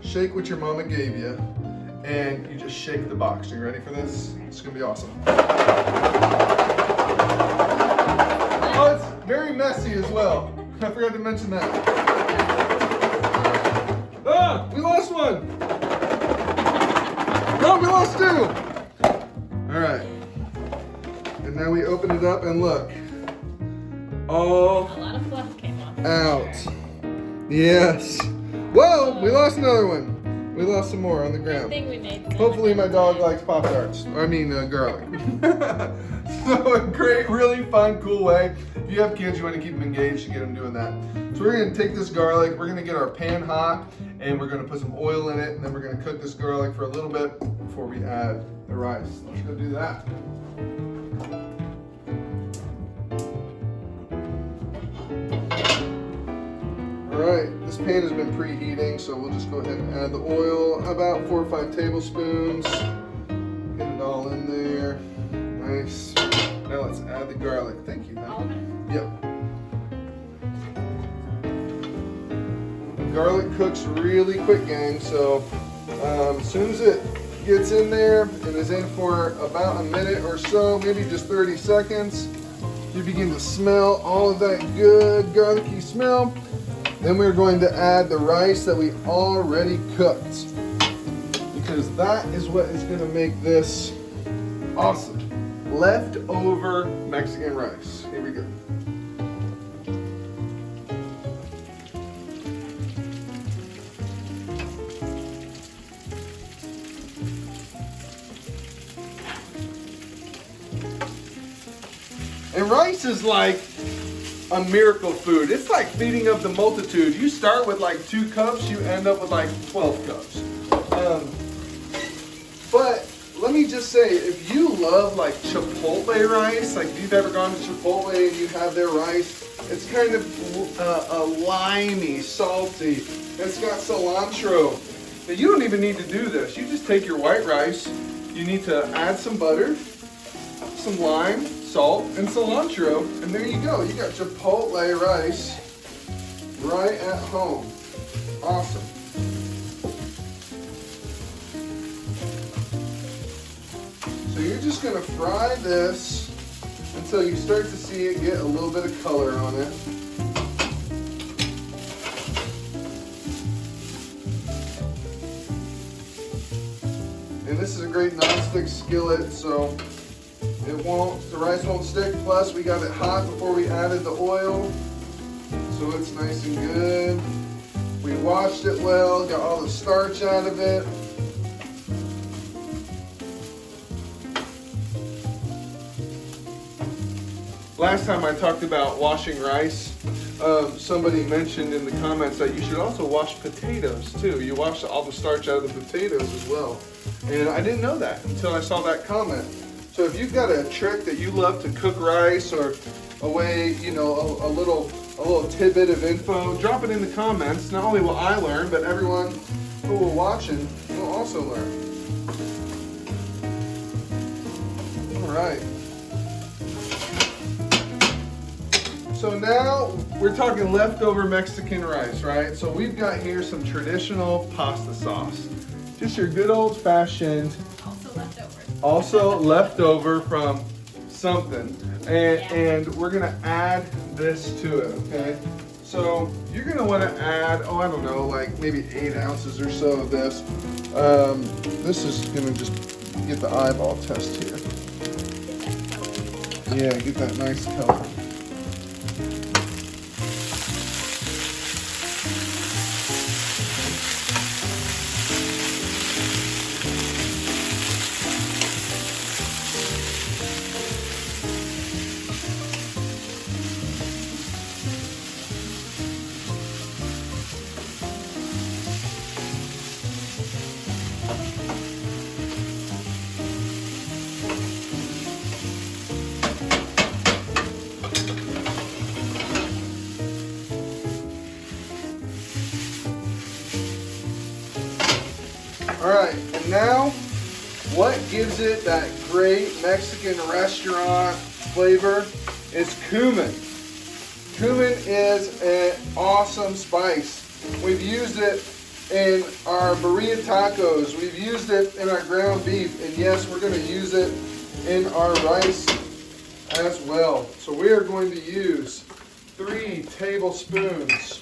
shake what your mama gave you, and you just shake the box. Are you ready for this? It's gonna be awesome. Oh, it's very messy as well. I forgot to mention that. Ah, we lost one. No, we lost 2. All right. And now we open it up and look. All A lot of fluff came off. out. Yes. Whoa, we lost another one. We lost some more on the I ground. think we made some. Hopefully my dog likes Pop-Tarts. Garlic. So a great, really fun, cool way. If you have kids, you want to keep them engaged, you get them doing that. So we're going to take this garlic, we're going to get our pan hot, and we're going to put some oil in it, and then we're going to cook this garlic for a little bit before we add the rice. Let's go do that. Alright, this pan has been preheating, so we'll just go ahead and add the oil, about 4 or 5 tablespoons. Get it all in there. Nice. Now let's add the garlic. Thank you, All of man. it? Yep. Garlic cooks really quick, gang, so as soon as it gets in there and is in for about a minute or so, maybe just 30 seconds, you begin to smell all of that good garlicky smell. Then we're going to add the rice that we already cooked, because that is what is going to make this awesome. Leftover Mexican rice. Here we go. And rice is like a miracle food. It's like feeding of the multitude. You start with like 2 cups, you end up with like 12 cups. But let me just say, if you love like Chipotle rice, like if you've ever gone to Chipotle and you have their rice, it's kind of limey, salty. It's got cilantro. Now you don't even need to do this. You just take your white rice, you need to add some butter, some lime, salt, and cilantro, and there you go. You got Chipotle rice right at home. Awesome. So you're just gonna fry this until you start to see it get a little bit of color on it. And this is a great non-stick skillet, so the rice won't stick. Plus we got it hot before we added the oil, so it's nice and good. We washed it well, got all the starch out of it. Last time I talked about washing rice, somebody mentioned in the comments that you should also wash potatoes too. You wash all the starch out of the potatoes as well. And I didn't know that until I saw that comment. So if you've got a trick that you love to cook rice, or a way, a little tidbit of info, drop it in the comments. Not only will I learn, but everyone who will watch it will also learn. right. So now we're talking leftover Mexican rice, right? So we've got here some traditional pasta sauce. Just your good old fashioned. Also leftover. Also leftover from something. And we're gonna add this to it, okay? So you're gonna wanna add, oh, I don't know, like maybe 8 ounces or so of this. This is gonna just get the eyeball test here. Yeah, get that nice color. All right, and now what gives it that great Mexican restaurant flavor is cumin. Cumin is an awesome spice. We've used it in our Burrito Tacos. We've used it in our ground beef, and yes, we're gonna use it in our rice as well. So we are going to use 3 tablespoons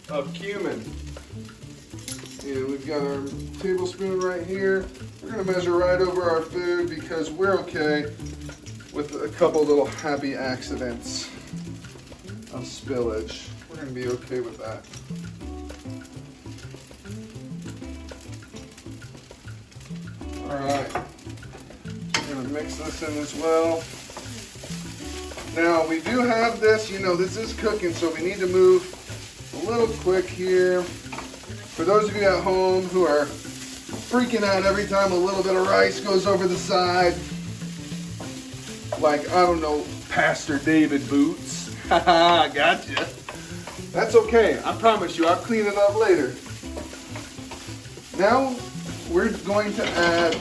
of cumin. And we've got our tablespoon right here. We're gonna measure right over our food because we're okay with a couple little happy accidents of spillage. We're gonna be okay with that. All right, we're gonna mix this in as well. Now we do have this, you know, this is cooking, so we need to move a little quick here. For those of you at home who are freaking out every time a little bit of rice goes over the side, like, I don't know, Pastor David Boots. Haha, gotcha. That's okay. I promise you, I'll clean it up later. Now, we're going to add,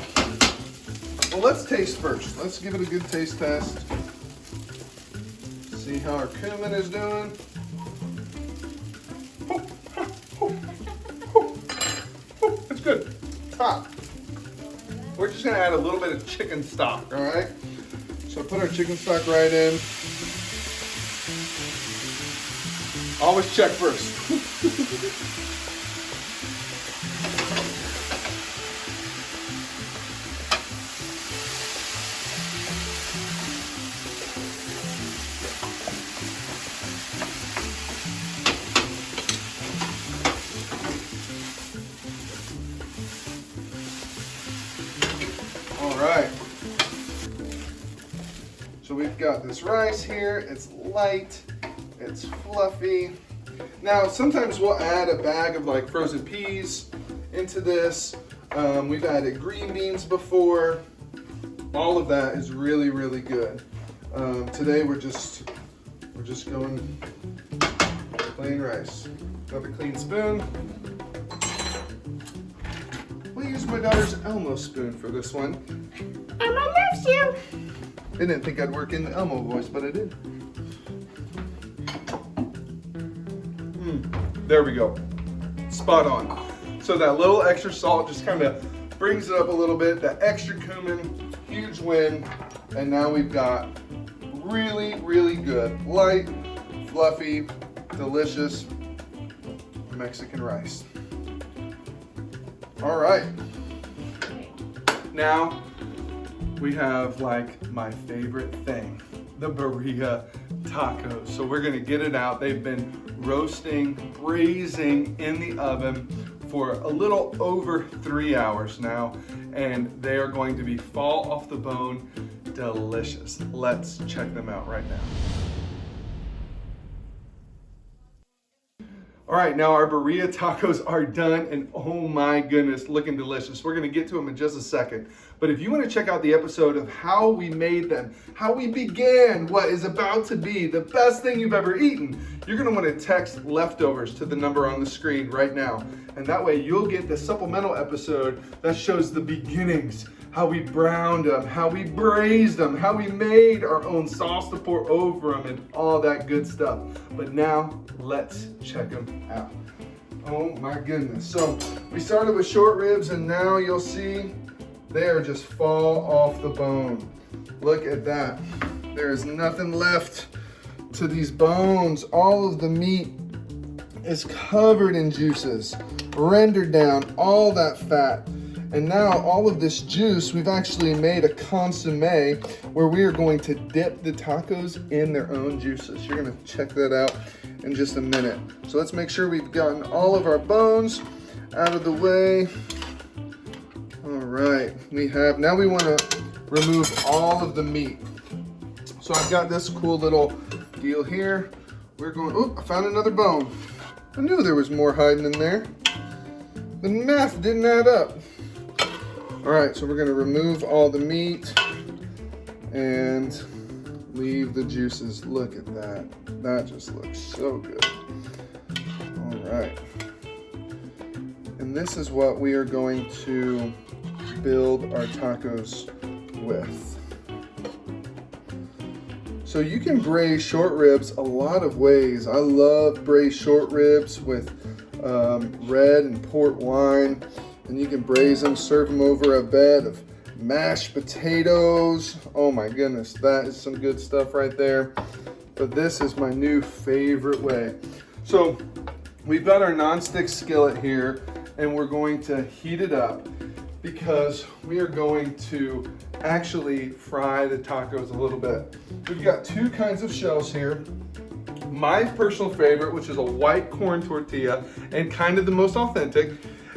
well, let's taste first. Let's give it a good taste test. See how our cumin is doing. It's good. Hot. We're just gonna add a little bit of chicken stock, all right? So put our chicken stock right in. Always check first. All right. So we've got this rice here. It's light, it's fluffy. Now, sometimes we'll add a bag of like frozen peas into this. We've added green beans before. All of that is really, really good. Today we're just going plain rice. Got a clean spoon. We'll use my daughter's Elmo spoon for this one. Elmo loves you. I didn't think I'd work in the Elmo voice, but I did. There we go. Spot on. So that little extra salt just kind of brings it up a little bit. That extra cumin, huge win. And now we've got really, really good, light, fluffy, delicious Mexican rice. All right. Now we have like my favorite thing, the Birria Tacos. So we're gonna get it out. They've been roasting, braising in the oven for a little over 3 hours now, and they are going to be fall off the bone delicious. Let's check them out right now. All right, now our Birria tacos are done, and oh my goodness, looking delicious. We're gonna get to them in just a second. But if you wanna check out the episode of how we made them, how we began what is about to be the best thing you've ever eaten, you're gonna wanna text leftovers to the number on the screen right now. And that way you'll get the supplemental episode that shows the beginnings, how we browned them, how we braised them, how we made our own sauce to pour over them, and all that good stuff. But now, let's check them out. Oh my goodness. So we started with short ribs, and now you'll see they are just fall off the bone. Look at that. There is nothing left to these bones. All of the meat is covered in juices, rendered down all that fat. And now all of this juice, we've actually made a consomme where we are going to dip the tacos in their own juices. You're gonna check that out in just a minute. So let's make sure we've gotten all of our bones out of the way. All right, now we wanna remove all of the meat. So I've got this cool little deal here. We're going, oh, I found another bone. I knew there was more hiding in there. The math didn't add up. All right, so we're gonna remove all the meat and leave the juices. Look at that. That just looks so good. All right. And this is what we are going to build our tacos with. So you can braise short ribs a lot of ways. I love braised short ribs with red and port wine. And you can braise them, serve them over a bed of mashed potatoes. Oh my goodness, that is some good stuff right there. But this is my new favorite way. So we've got our nonstick skillet here, and we're going to heat it up because we are going to actually fry the tacos a little bit. We've got two kinds of shells here. My personal favorite, which is a white corn tortilla and kind of the most authentic.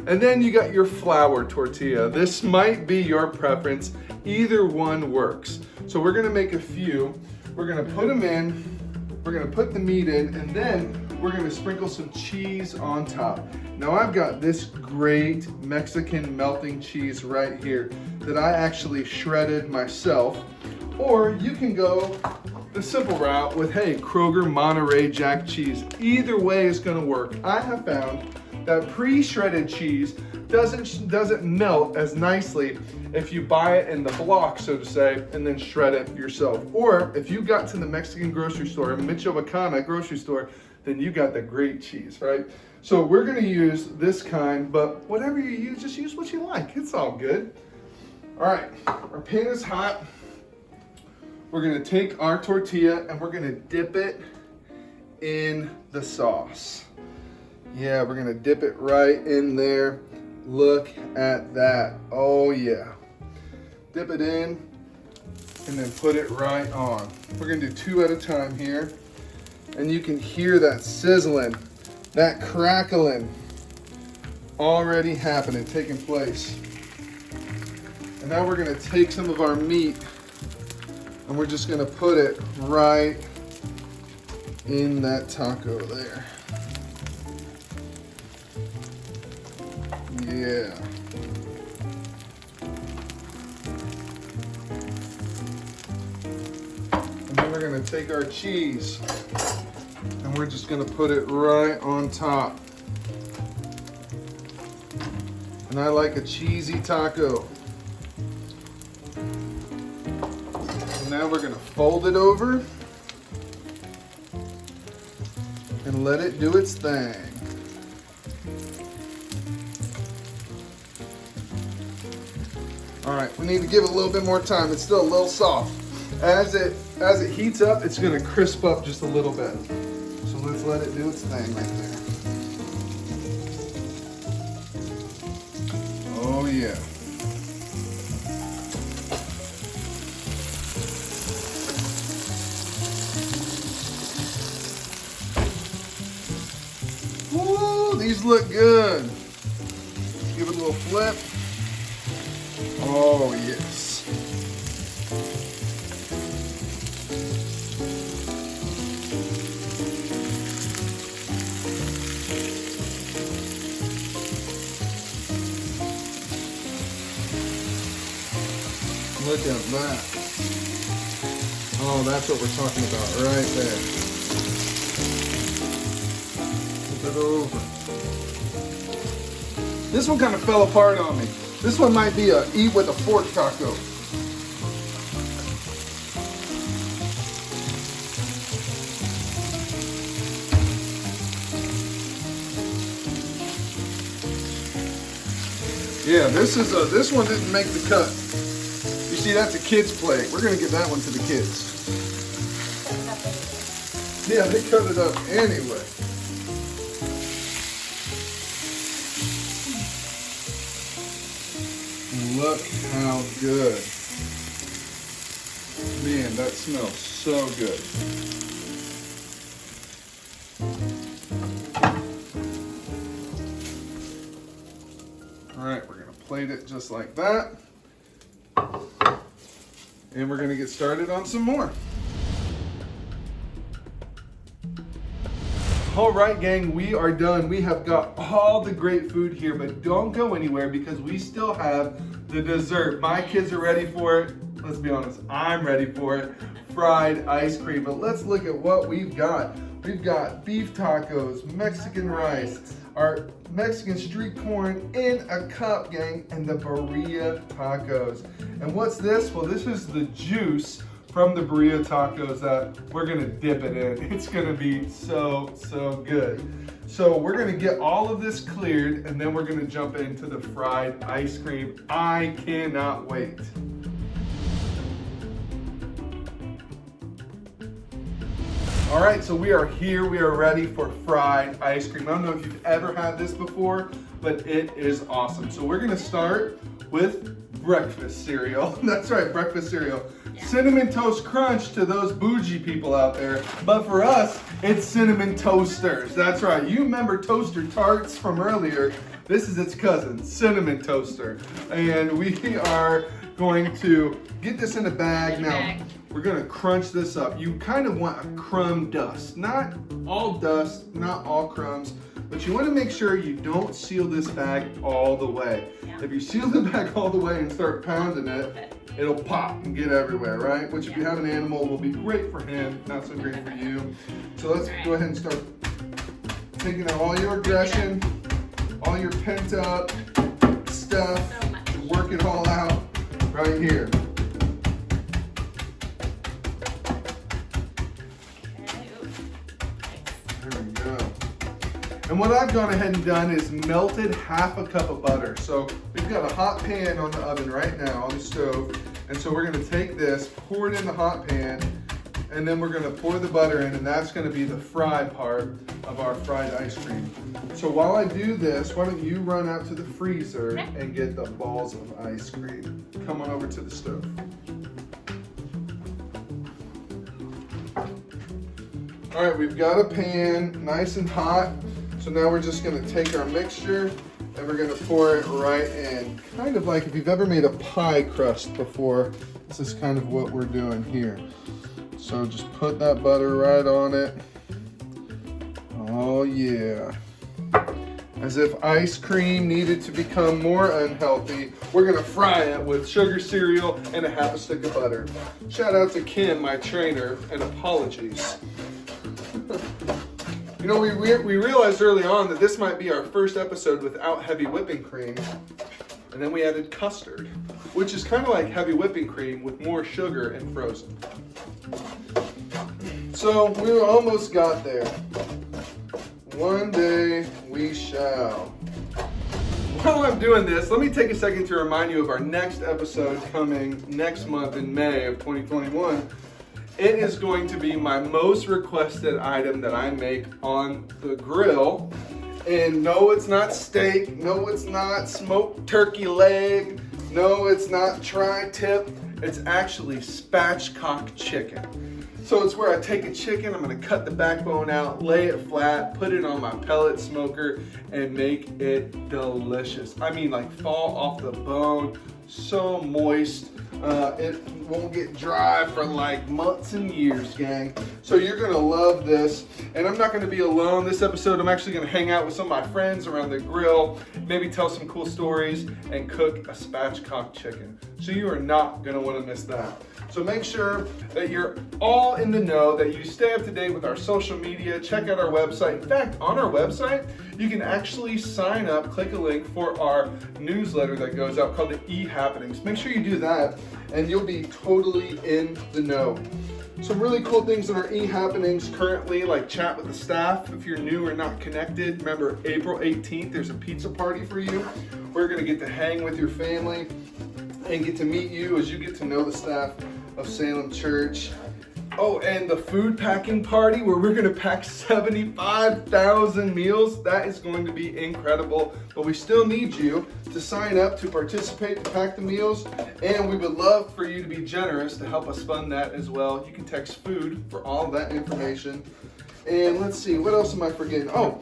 And then you got your flour tortilla. This might be your preference. Either one works. So we're gonna make a few. We're gonna put them in, we're gonna put the meat in, and then we're gonna sprinkle some cheese on top. Now I've got this great Mexican melting cheese right here that I actually shredded myself. Or you can go the simple route with, hey, Kroger Monterey Jack cheese. Either way is gonna work. I have found that pre-shredded cheese doesn't melt as nicely if you buy it in the block, so to say, and then shred it yourself. Or if you got to the Mexican grocery store, Michoacana grocery store, then you got the great cheese, right? So we're gonna use this kind, but whatever you use, just use what you like. It's all good. All right, our pan is hot. We're gonna take our tortilla and we're gonna dip it in the sauce. Yeah, we're gonna dip it right in there. Look at that. Oh yeah. Dip it in and then put it right on. We're gonna do two at a time here. And you can hear that sizzling, that crackling already happening, taking place. And now we're gonna take some of our meat and we're just gonna put it right in that taco there. Yeah. And then we're gonna take our cheese and we're just gonna put it right on top. And I like a cheesy taco. And now we're gonna fold it over and let it do its thing. All right, we need to give it a little bit more time. It's still a little soft. As it heats up, it's gonna crisp up just a little bit. So let's let it do its thing right there. Oh yeah. Ooh, these look good. Give it a little flip. Oh, yes. Look at that. Oh, that's what we're talking about right there. Flip it over. This one kind of fell apart on me. This one might be a eat with a fork taco. Yeah, this one didn't make the cut. You see, that's a kid's plate. We're gonna give that one to the kids. Yeah, they cut it up anyway. Look how good. Man, that smells so good. All right, we're gonna plate it just like that. And we're gonna get started on some more. All right, gang, we are done. We have got all the great food here, but don't go anywhere because we still have the dessert. My kids are ready for it. Let's be honest, I'm ready for it. Fried ice cream, but let's look at what we've got. We've got beef tacos, Mexican rice, our Mexican street corn in a cup, gang, and the Birria tacos. And what's this? Well, this is the juice from the Burrito Tacos that we're gonna dip it in. It's gonna be so, so good. So we're gonna get all of this cleared and then we're gonna jump into the fried ice cream. I cannot wait. All right, so we are here. We are ready for fried ice cream. I don't know if you've ever had this before, but it is awesome. So we're gonna start with breakfast cereal. That's right, breakfast cereal. Yeah. Cinnamon Toast Crunch to those bougie people out there. But for us, it's Cinnamon Toasters. That's right. You remember Toaster Tarts from earlier. This is its cousin, Cinnamon Toaster. And we are going to get this in a bag. Now, we're gonna crunch this up. You kind of want a crumb dust. Not all dust, not all crumbs, but you wanna make sure you don't seal this bag all the way. Yeah. If you seal the bag all the way and start pounding it, it'll pop and get everywhere, right? Which if you have an animal will be great for him, not so great for you. So let's go ahead and start taking out all your aggression, all your pent up stuff, work it all out right here. There we go. And what I've gone ahead and done is melted half a cup of butter. So we've got a hot pan on the oven right now, on the stove. And so we're gonna take this, pour it in the hot pan, and then we're gonna pour the butter in, and that's gonna be the fried part of our fried ice cream. So while I do this, why don't you run out to the freezer and get the balls of ice cream. Come on over to the stove. All right, we've got a pan, nice and hot. So now we're just gonna take our mixture and we're gonna pour it right in. Kind of like if you've ever made a pie crust before, this is kind of what we're doing here. So just put that butter right on it. Oh yeah. As if ice cream needed to become more unhealthy, we're gonna fry it with sugar cereal and a half a stick of butter. Shout out to Kim, my trainer, and apologies. You know, we realized early on that this might be our first episode without heavy whipping cream. And then we added custard, which is kind of like heavy whipping cream with more sugar and frozen. So we almost got there. One day we shall. While I'm doing this, let me take a second to remind you of our next episode coming next month in May of 2021. It is going to be my most requested item that I make on the grill. And no, it's not steak. No, it's not smoked turkey leg. No, it's not tri-tip. It's actually spatchcock chicken. So it's where I take a chicken, I'm gonna cut the backbone out, lay it flat, put it on my pellet smoker, and make it delicious. I mean, like fall off the bone, so moist. won't get dry for like months and years, gang. So you're gonna love this. And I'm not gonna be alone this episode. I'm actually gonna hang out with some of my friends around the grill, maybe tell some cool stories, and cook a spatchcock chicken. So you are not gonna wanna miss that. So make sure that you're all in the know, that you stay up to date with our social media, check out our website. In fact, on our website, you can actually sign up, click a link for our newsletter that goes out called the E-Happenings. Make sure you do that and you'll be totally in the know. Some really cool things in our E-Happenings currently, like chat with the staff. If you're new or not connected, remember April 18th, there's a pizza party for you. We're gonna get to hang with your family and get to meet you as you get to know the staff of Salem Church. Oh, and the food packing party where we're gonna pack 75,000 meals. That is going to be incredible, but we still need you to sign up to participate, to pack the meals, and we would love for you to be generous to help us fund that as well. You can text food for all of that information. And let's see, what else am I forgetting? Oh,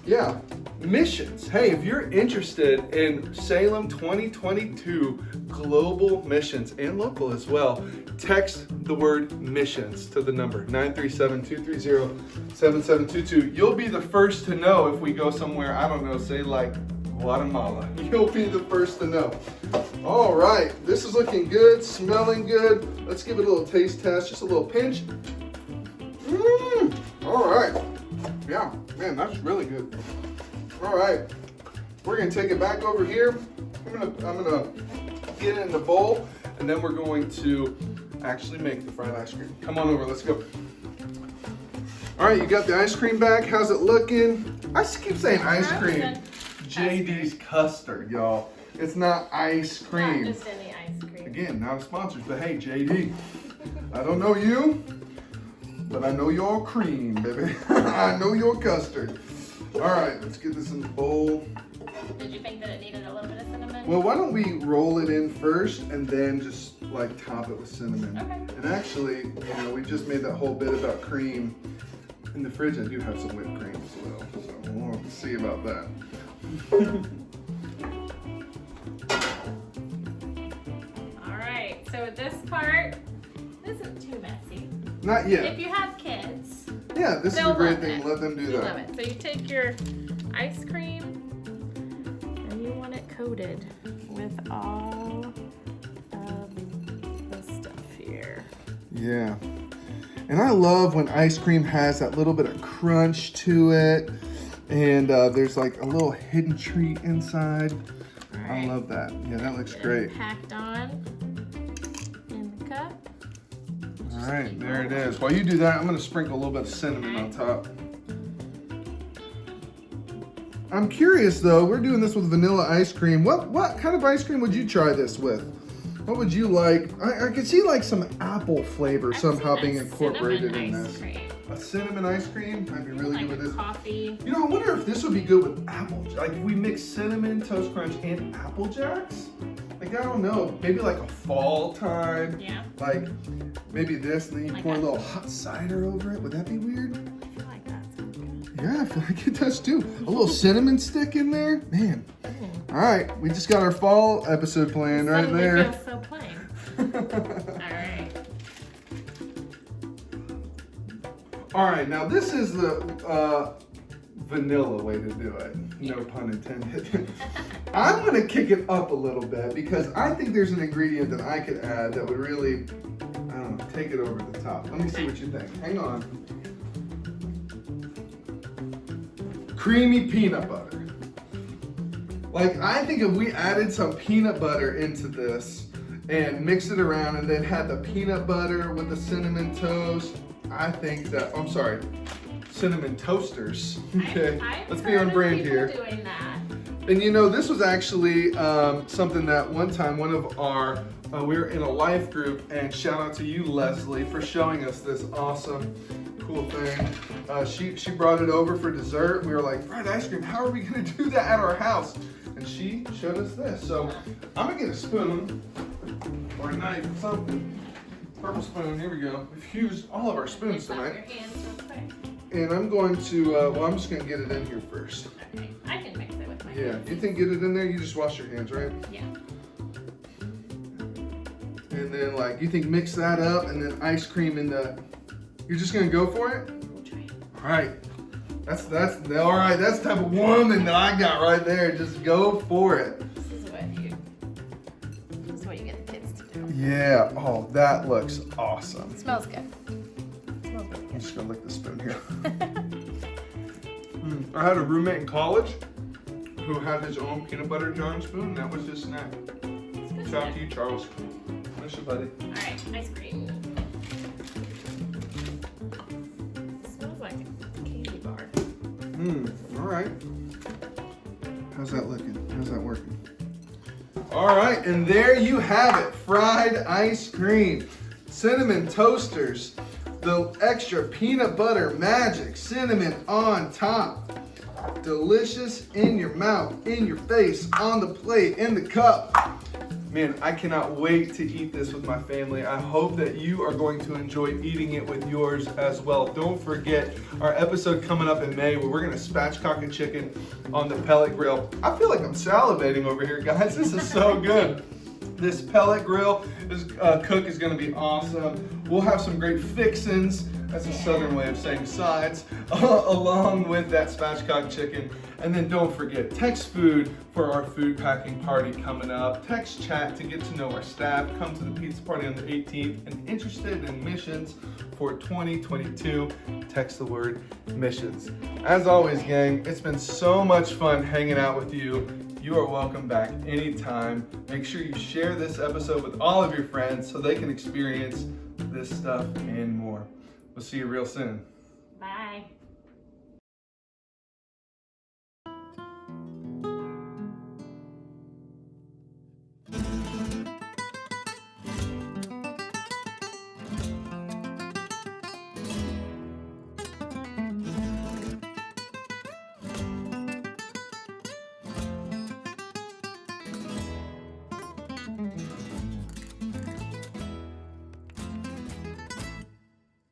yeah, missions. Hey, if you're interested in Salem 2022 global missions and local as well, text the word missions to the number 937-230-7722. You'll be the first to know if we go somewhere, I don't know, say like Guatemala. You'll be the first to know. All right, this is looking good, smelling good. Let's give it a little taste test, just a little pinch. All right. Yeah, man, that's really good. All right, we're gonna take it back over here. I'm gonna get it in the bowl, and then we're going to actually make the fried ice cream. Come on over, let's go. All right, you got the ice cream back. How's it looking? I just keep saying ice cream. JD's Custard, y'all. It's not ice cream. Not just any ice cream. Again, not a sponsor, but hey, JD, I don't know you, but I know your cream, baby. I know your custard. All right, let's get this in the bowl. Did you think that it needed a little bit of cinnamon? Well, why don't we roll it in first and then just like top it with cinnamon? Okay. And actually, you know, we just made that whole bit about cream. In the fridge, I do have some whipped cream as well, so we'll have to see about that. All right, so this part isn't too messy. Not yet. If you have kids, Yeah, this is a great thing. Let them do you that. love it. So you take your ice cream and you want it coated with all of the stuff here. Yeah. And I love when ice cream has that little bit of crunch to it. And there's like a little hidden treat inside. Right. I love that. Yeah, that looks Get it great. packed on in the cup. All right, there it is. While you do that, I'm going to sprinkle a little bit of cinnamon on top. I'm curious though, we're doing this with vanilla ice cream. What kind of ice cream would you try this with? What would you like? I could see like some apple flavor somehow being incorporated in this. A cinnamon ice cream? I'd be really good with this. Coffee. You know, I wonder if this would be good with apple. Like if we mix cinnamon, Toast Crunch, and Apple Jacks. Like I don't know, maybe like a fall time. Yeah. Like maybe this, and then you Like pour a that. little hot cider over it. Would that be weird? I feel like that sounds good. Yeah, I feel like it does too. A little cinnamon stick in there, man. All right, we just got our fall episode planned right Suddenly there. feels so plain. All right. All right, now this is the vanilla way to do it. No pun intended. I'm gonna kick it up a little bit because I think there's an ingredient that I could add that would really, I don't know, take it over the top. Let me see what you think. Hang on. Creamy peanut butter. Like, I think if we added some peanut butter into this and mixed it around and then had the peanut butter with the cinnamon toast, I think that, I'm sorry, cinnamon toasters. Okay, let's be on brand here. Doing that. And you know, this was actually something that one time one of our, we were in a life group, and shout out to you, Leslie, for showing us this awesome, cool thing. She brought it over for dessert. We were like, fried ice cream, how are we gonna do that at our house? And she showed us this. So I'm gonna get a spoon or a knife or something. Purple spoon, here we go. We've used all of our spoons tonight. Your hands real quick. And I'm going to, well, I'm just gonna get it in here first. Okay, I can mix it with my Yeah, hands. you think get it in there? You just wash your hands, right? Yeah. And then like, you think mix that up and then ice cream in the, you're just gonna go for it? We'll try it. All right. That's all right. That's the type of woman that I got right there. Just go for it. This is what you get the kids to do. Yeah. Oh, that looks awesome. It smells good. It smells really I'm good. just gonna lick the spoon here. I had a roommate in college who had his own peanut butter John spoon. And that was his snack. Shout out to you, Charles. Miss you, buddy. All right, ice cream. It smells like a candy bar. All right. How's that looking? How's that working? All right, and there you have it. Fried ice cream, cinnamon toasters, the extra peanut butter magic, cinnamon on top. Delicious in your mouth, in your face, on the plate, in the cup. Man, I cannot wait to eat this with my family. I hope that you are going to enjoy eating it with yours as well. Don't forget our episode coming up in May where we're gonna spatchcock a chicken on the pellet grill. I feel like I'm salivating over here, guys. This is so good. This pellet grill cook is gonna be awesome. We'll have some great fixins. That's a southern way of saying sides, along with that spatchcock chicken. And then don't forget, text food for our food packing party coming up. Text chat to get to know our staff. Come to the pizza party on the 18th. And interested in missions for 2022, text the word missions. As always, gang, it's been so much fun hanging out with you. You are welcome back anytime. Make sure you share this episode with all of your friends so they can experience this stuff and more. We'll see you real soon. Bye.